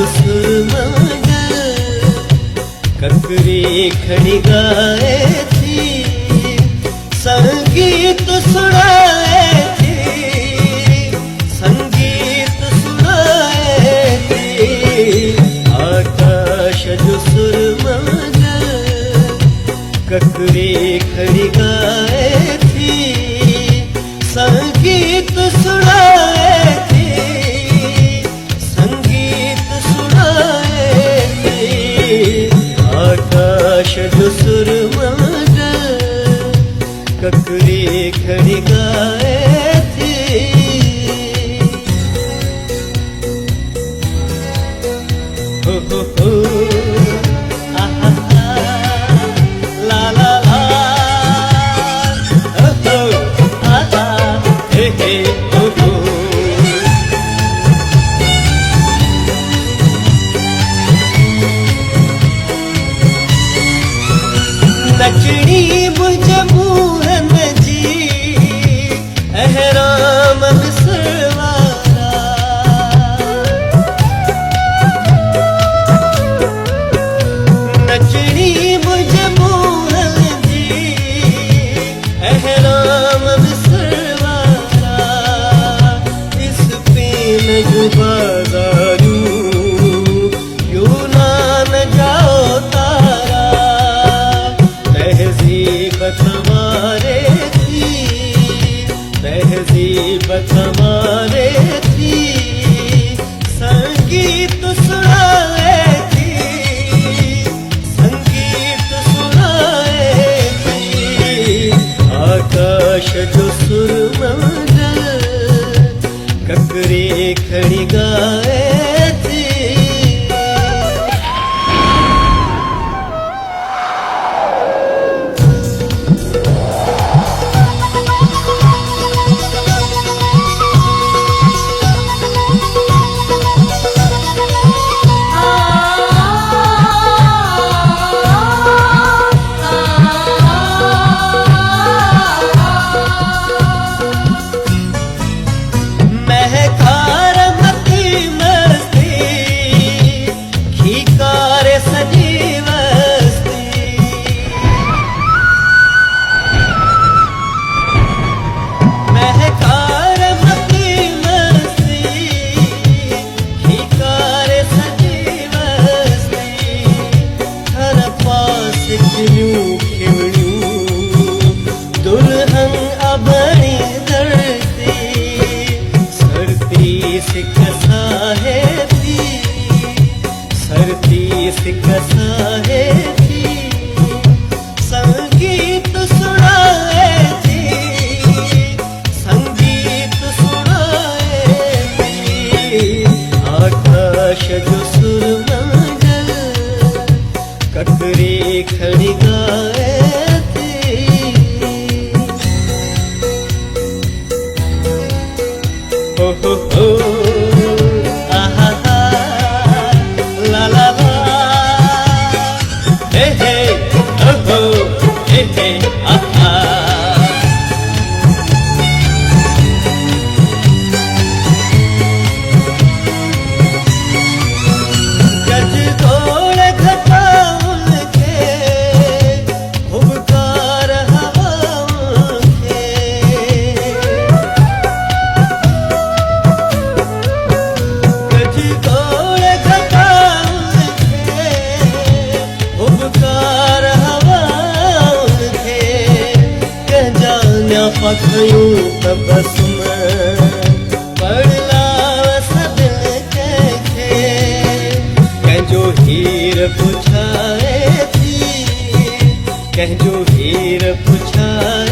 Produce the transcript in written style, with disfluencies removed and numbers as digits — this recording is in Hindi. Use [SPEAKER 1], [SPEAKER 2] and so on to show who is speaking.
[SPEAKER 1] जो सुरमंगल ककरी खड़ी गाए थी, संगीत सुनाए थी, संगीत सुनाए थी। आकाश जो सुरमंगल ककरी खड़ी गाए थी, संगीत सुनाए थी, संगीत सुनाए थी। आकाश जो सुरमंगल ककरी खड़ी गाए थी। हो आहा ला ला ला, हो आहा हे हे हो। नचनी मुझे मोहन जी अहराम बिसरवारा, नचनी मुझे मोहन जी अहराम बिसरवारा। इस पेन जो बाजारू यूं ना जाओ तारा, तहजीब हमारे थी, तहजीब हमारे थी, संगीत सुनाए थी, संगीत सुनाए थी। आकाश जो सुरमंगल ककरी खड़ी गाए थी। दुल्हन अबनी धरती सरती सिकसा है थी, सरती सिकसा है थी, संगीत सुनाए थी, संगीत सुनाए थी। आकाश जो सुरमंगल ककरी खड़ी गाए थी। हो आहा ला ला ला, हे हे हो हे हे आहा। गज तोड़ घटाउन के हुबकार हवाउन के, गज तोड़ घटाउन के हुबकार हवाउन के। कह जान्या पखयूं तबसुम पड़ला सदिल के, कंहिंजो हीर पुछाए थी, कंहिंजो हीर पुछाए